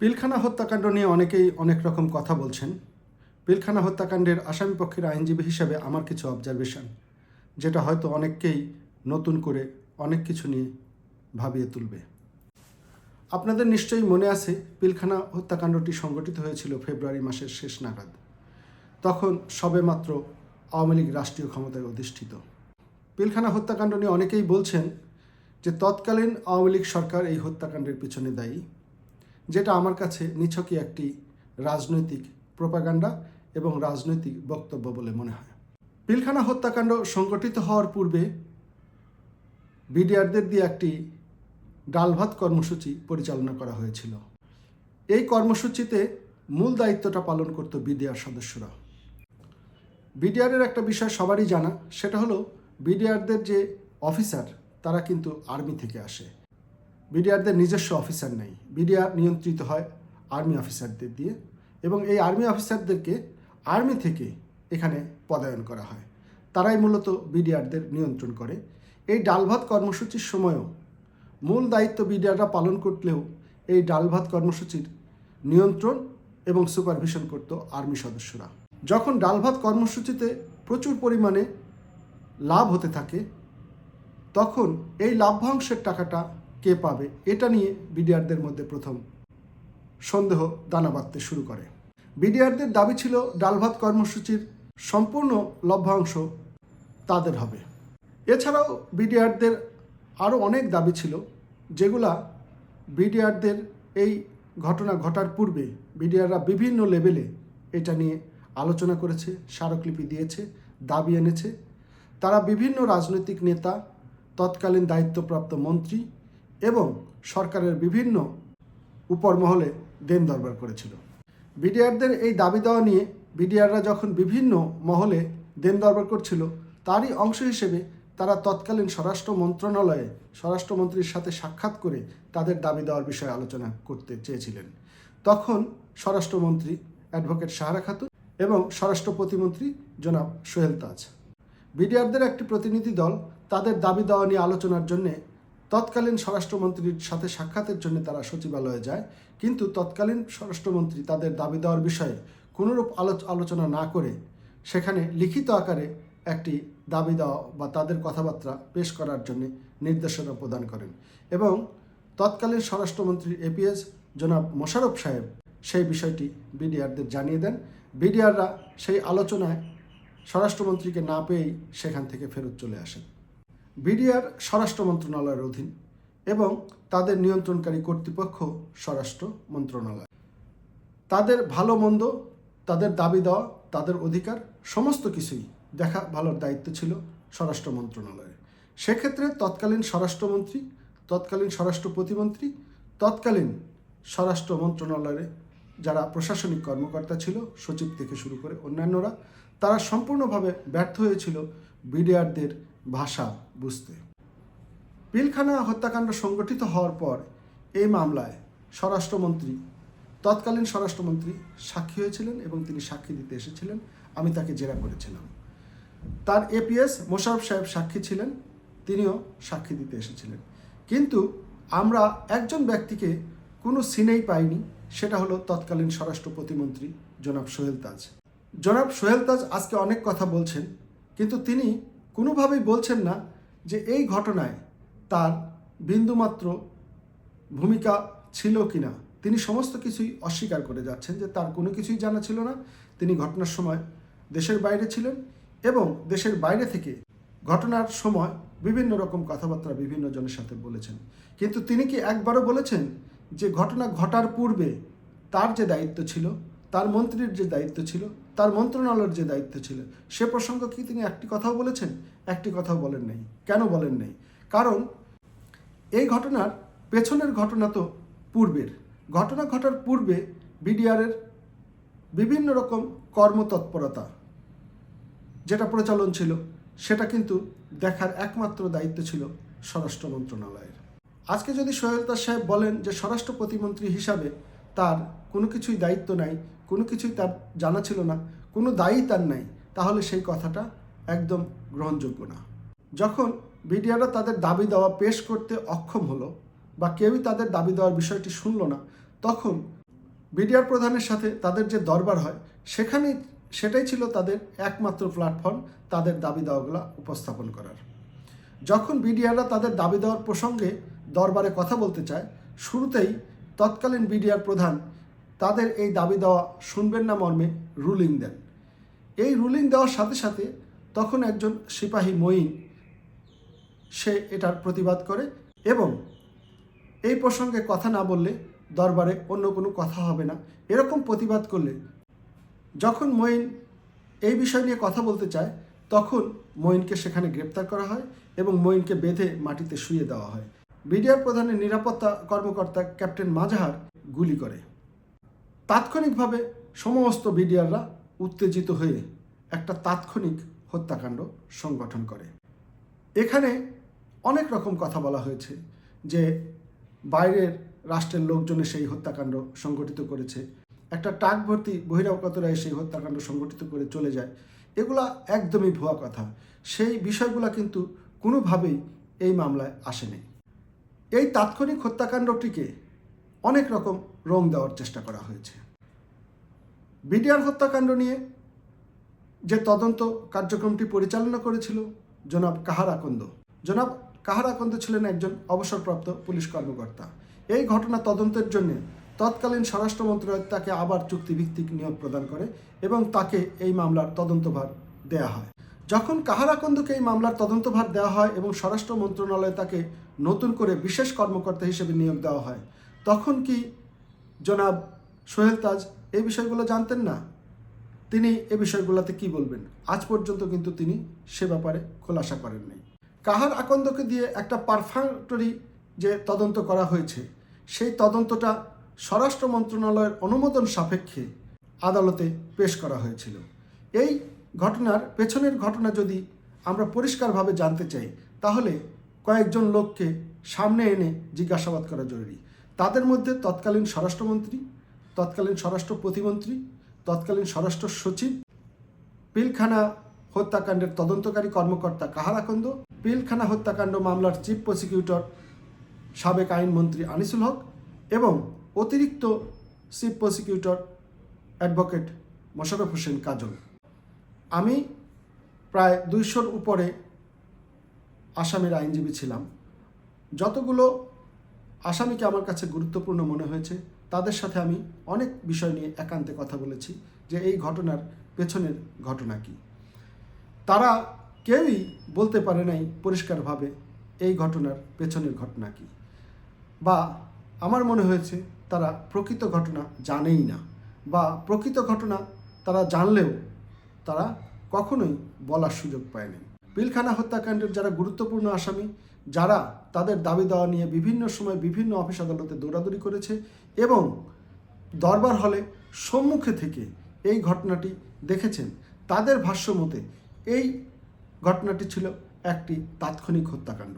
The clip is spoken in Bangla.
পিলখানা হত্যাকাণ্ড নিয়ে অনেকেই অনেক রকম কথা বলছেন। পিলখানা হত্যাকাণ্ডের আসামিপক্ষের আইনজীবী হিসেবে আমার কিছু অবজারভেশন, যেটা হয়তো অনেককেই নতুন করে অনেক কিছু নিয়ে ভাবিয়ে তুলবে। আপনাদের নিশ্চয়ই মনে আছে, পিলখানা হত্যাকাণ্ডটি সংঘটিত হয়েছিল ফেব্রুয়ারি মাসের শেষ নাগাদ। তখন সবেমাত্র আওয়ামী লীগ রাষ্ট্রীয় ক্ষমতায় অধিষ্ঠিত। পিলখানা হত্যাকাণ্ড নিয়ে অনেকেই বলছেন যে তৎকালীন আওয়ামী লীগ সরকার এই হত্যাকাণ্ডের পিছনে দায়ী, যেটা আমার কাছে নিছকই একটি রাজনৈতিক প্রোপাগান্ডা এবং রাজনৈতিক বক্তব্য বলে মনে হয়। পিলখানা হত্যাকাণ্ড সংগঠিত হওয়ার পূর্বে বিডিআরদের দিয়ে একটি ডাল ভাত কর্মসূচি পরিচালনা করা হয়েছিল। এই কর্মসূচিতে মূল দায়িত্বটা পালন করত বিডিআর সদস্যরা। বিডিআরের একটা বিষয় সবারই জানা, সেটা হলো বিডিআরদের যে অফিসার তারা কিন্তু আর্মি থেকে আসে। বিডিআরদের নিজস্ব অফিসার নেই, বিডিআর নিয়ন্ত্রিত হয় আর্মি অফিসারদের দিয়ে, এবং এই আর্মি অফিসারদেরকে আর্মি থেকে এখানে পদায়ন করা হয়। তারাই মূলত বিডিআরদের নিয়ন্ত্রণ করে। এই ডালভাত কর্মসূচির সময়ও মূল দায়িত্ব বিডিআররা পালন করলেও এই ডালভাত কর্মসূচির নিয়ন্ত্রণ এবং সুপারভিশন করত আর্মি সদস্যরা। যখন ডালভাত কর্মসূচিতে প্রচুর পরিমাণে লাভ হতে থাকে, তখন এই লাভ্যাংশের টাকাটা কে পাবে, এটা নিয়ে বিডিআরদের মধ্যে প্রথম সন্দেহ দানা বাঁধতে শুরু করে। বিডিআরদের দাবি ছিল ডালভাত কর্মসূচির সম্পূর্ণ লভ্যাংশ তাদের হবে। এছাড়াও বিডিআরদের আরও অনেক দাবি ছিল, যেগুলা বিডিআরদের এই ঘটনা ঘটার পূর্বে বিডিআররা বিভিন্ন লেভেলে এটা নিয়ে আলোচনা করেছে, স্মারকলিপি দিয়েছে, দাবি এনেছে। তারা বিভিন্ন রাজনৈতিক নেতা, তৎকালীন দায়িত্বপ্রাপ্ত মন্ত্রী এবং সরকারের বিভিন্ন উপরমহলে দেন দরবার করেছিল। বিডিআরদের এই দাবি দেওয়া নিয়ে বিডিআররা যখন বিভিন্ন মহলে দেন দরবার করছিল, তারই অংশ হিসেবে তারা তৎকালীন স্বরাষ্ট্র মন্ত্রণালয়ে স্বরাষ্ট্রমন্ত্রীর সাথে সাক্ষাৎ করে তাদের দাবি দেওয়ার বিষয়ে আলোচনা করতে চেয়েছিলেন। তখন স্বরাষ্ট্রমন্ত্রী অ্যাডভোকেট সাহারা খাতুন এবং স্বরাষ্ট্র প্রতিমন্ত্রী জনাব সোহেল তাজ, বিডিআরদের একটি প্রতিনিধি দল তাদের দাবি দেওয়া নিয়ে আলোচনার জন্যে তৎকালীন স্বরাষ্ট্রমন্ত্রীর সাথে সাক্ষাতের জন্য তারা সচিবালয়ে যায়। কিন্তু তৎকালীন স্বরাষ্ট্রমন্ত্রী তাদের দাবি দেওয়ার বিষয়ে কোনোরূপ আলোচনা না করে সেখানে লিখিত আকারে একটি দাবি দেওয়া বা তাদের কথাবার্তা পেশ করার জন্য নির্দেশনা প্রদান করেন, এবং তৎকালীন স্বরাষ্ট্রমন্ত্রী এপিএস জনাব মোশাররফ সাহেব সেই বিষয়টি বিডিআরদের জানিয়ে দেন। বিডিআররা সেই আলোচনায় স্বরাষ্ট্রমন্ত্রীকে না পেয়েই সেখান থেকে ফেরত চলে আসেন। বিডিআর স্বরাষ্ট্র মন্ত্রণালয়ের অধীন এবং তাদের নিয়ন্ত্রণকারী কর্তৃপক্ষ স্বরাষ্ট্র মন্ত্রণালয়। তাদের ভালো মন্দ, তাদের দাবি দেওয়া, তাদের অধিকার সমস্ত কিছুই দেখা ভালোর দায়িত্ব ছিল স্বরাষ্ট্র মন্ত্রণালয়ের। সেক্ষেত্রে তৎকালীন স্বরাষ্ট্রমন্ত্রী, তৎকালীন স্বরাষ্ট্র প্রতিমন্ত্রী, তৎকালীন স্বরাষ্ট্র মন্ত্রণালয়ে যারা প্রশাসনিক কর্মকর্তা ছিল, সচিব থেকে শুরু করে অন্যান্যরা, তারা সম্পূর্ণভাবে ব্যর্থ হয়েছিল বিডিআরদের ভাষা বুঝতে। পিলখানা হত্যাকাণ্ড সংগঠিত হওয়ার পর এই মামলায় স্বরাষ্ট্রমন্ত্রী, তৎকালীন স্বরাষ্ট্রমন্ত্রী সাক্ষী হয়েছিলেন এবং তিনি সাক্ষী দিতে এসেছিলেন। আমি তাকে জেরা করেছিলাম। তার এপিএস মোশাররফ সাহেব সাক্ষী ছিলেন, তিনিও সাক্ষী দিতে এসেছিলেন। কিন্তু আমরা একজন ব্যক্তিকে কোনো সিনেই পাইনি, সেটা হলো তৎকালীন স্বরাষ্ট্র প্রতিমন্ত্রী জনাব সোহেল তাজ। জনাব সোহেল তাজ আজকে অনেক কথা বলছেন, কিন্তু তিনি কোনোভাবেই বলছেন না যে এই ঘটনায় তার বিন্দুমাত্র ভূমিকা ছিল কিনা। তিনি সমস্ত কিছুই অস্বীকার করে যাচ্ছেন যে তার কোনো কিছুই জানা ছিল না। তিনি ঘটনার সময় দেশের বাইরে ছিলেন এবং দেশের বাইরে থেকে ঘটনার সময় বিভিন্ন রকম কথাবার্তা বিভিন্ন জনের সাথে বলেছেন। কিন্তু তিনি কি একবারও বলেছেন যে ঘটনা ঘটার পূর্বে তার যে দায়িত্ব ছিল, তার মন্ত্রীর যে দায়িত্ব ছিল, তার মন্ত্রণালয়ের যে দায়িত্ব ছিল, সে প্রসঙ্গ কি তিনি একটি কথাও বলেছেন? একটি কথাও বলেন নাই। কেন বলেন নাই? কারণ এই ঘটনার পেছনের ঘটনা তো পূর্বের ঘটনা। ঘটার পূর্বে বিডিআরের বিভিন্ন রকম কর্মতৎপরতা যেটা প্রচলন ছিল, সেটা কিন্তু দেখার একমাত্র দায়িত্ব ছিল স্বরাষ্ট্র মন্ত্রণালয়ের। আজকে যদি সোহেল তাজ সাহেব বলেন যে স্বরাষ্ট্র প্রতিমন্ত্রী হিসাবে তার কোনো কিছুই দায়িত্ব নাই, কোনো কিছুই তার জানা ছিল না, কোনো দায়ী তার নাই, তাহলে সেই কথাটা একদম গ্রহণযোগ্য না। যখন বিডিআররা তাদের দাবি দেওয়া পেশ করতে অক্ষম হলো বা কেউই তাদের দাবি দেওয়ার বিষয়টি শুনল না, তখন বিডিআর প্রধানের সাথে তাদের যে দরবার হয় সেটাই ছিল তাদের একমাত্র প্ল্যাটফর্ম তাদের দাবি দাওয়াগুলো উপস্থাপন করার। যখন বিডিআররা তাদের দাবি দেওয়ার প্রসঙ্গে দরবারে কথা বলতে চায়, শুরুতেই তৎকালীন বিডিআর প্রধান তাদের এই দাবি দেওয়া শুনবেন না মর্মে রুলিং দেন। এই রুলিং দেওয়ার সাথে সাথে তখন একজন সিপাহী মঈন সে এটার প্রতিবাদ করে এবং এই প্রসঙ্গে কথা না বললে দরবারে অন্য কোনো কথা হবে না এরকম প্রতিবাদ করলে যখন মঈন এই বিষয় নিয়ে কথা বলতে চায় তখন মঈনকে সেখানে গ্রেপ্তার করা হয় এবং মঈনকে বেঁধে মাটিতে শুইয়ে দেওয়া হয়। বিডিআর প্রধানের নিরাপত্তা কর্মকর্তা ক্যাপ্টেন মাজাহার গুলি করে। তাৎক্ষণিকভাবে সমস্ত বিডিআররা উত্তেজিত হয়ে একটা তাৎক্ষণিক হত্যাকাণ্ড সংগঠন করে। এখানে অনেক রকম কথা বলা হয়েছে যে বাইরের রাষ্ট্রের লোকজনে সেই হত্যাকাণ্ড সংগঠিত করেছে, একটা ট্রাক ভর্তি বহিরাগতরা সেই হত্যাকাণ্ড সংগঠিত করে চলে যায়। এগুলা একদমই ভুয়া কথা। সেই বিষয়গুলো কিন্তু কোনোভাবেই এই মামলায় আসেনি। এই তাৎক্ষণিক হত্যাকাণ্ডটিকে অনেক রকম রং দেওয়ার চেষ্টা করা হয়েছে। বিডিআর হত্যাকাণ্ড নিয়ে যে তদন্ত কার্যক্রমটি পরিচালনা করেছিল জনাব কাহার আকন্দ। জনাব কাহার আকন্দ ছিলেন একজন অবসরপ্রাপ্ত পুলিশ কর্মকর্তা। এই ঘটনা তদন্তের জন্য তৎকালীন স্বরাষ্ট্র মন্ত্রণালয় তাকে আবার চুক্তিভিত্তিক নিয়োগ প্রদান করে এবং তাকে এই মামলার তদন্তভার দেয়া হয়। যখন কাহার আকন্দকে এই মামলার তদন্তভার দেওয়া হয় এবং স্বরাষ্ট্র মন্ত্রণালয়ে তাকে নতুন করে বিশেষ কর্মকর্তা হিসেবে নিয়োগ দেওয়া হয়, তখন কি জনাব সোহেল তাজ এই বিষয়গুলো জানতেন না? তিনি এ বিষয়গুলোতে কি বলবেন? আজ পর্যন্ত কিন্তু তিনি সে ব্যাপারে খোলাসা করেন নাই। কাহার আকন্দকে দিয়ে একটা পারফেক্টরি যে তদন্ত করা হয়েছে সেই তদন্তটা স্বরাষ্ট্র মন্ত্রণালয়ের অনুমোদন সাপেক্ষে আদালতে পেশ করা হয়েছিল। এই ঘটনার পেছনের ঘটনা যদি আমরা পরিষ্কারভাবে জানতে চাই তাহলে কয়েকজন লোককে সামনে এনে জিজ্ঞাসাবাদ করা জরুরি। তাদের মধ্যে তৎকালীন স্বরাষ্ট্রমন্ত্রী, তৎকালীন স্বরাষ্ট্র প্রতিমন্ত্রী, তৎকালীন স্বরাষ্ট্র সচিব, পিলখানা হত্যাকাণ্ডের তদন্তকারী কর্মকর্তা কাহার আকন্দ, পিলখানা হত্যাকাণ্ড মামলার চিফ প্রসিকিউটর সাবেক আইনমন্ত্রী আনিসুল হক এবং অতিরিক্ত chief prosecutor advocate Mosharraf Hossain Kajal. আমি প্রায় 200-র উপরে আসামির আইনজীবী ছিলাম। যতগুলো আসামিকে আমার কাছে গুরুত্বপূর্ণ মনে হয়েছে তাদের সাথে আমি অনেক বিষয় নিয়ে একান্তে কথা বলেছি যে এই ঘটনার পেছনের ঘটনা কী। তারা কেউই বলতে পারে নাই পরিষ্কারভাবে এই ঘটনার পেছনের ঘটনা কী, বা আমার মনে হয়েছে তারা প্রকৃত ঘটনা জানেই না, বা প্রকৃত ঘটনা তারা জানলেও তারা কখনোই বলার সুযোগ পায়নি। পিলখানা হত্যাকাণ্ডের যারা গুরুত্বপূর্ণ আসামি, যারা তাদের দাবি দেওয়া নিয়ে বিভিন্ন সময় বিভিন্ন অফিস আদালতে দৌড়াদৌড়ি করেছে এবং দরবার হলে সম্মুখে থেকে এই ঘটনাটি দেখেছেন, তাদের ভাষ্য মতে এই ঘটনাটি ছিল একটি তাৎক্ষণিক হত্যাকাণ্ড।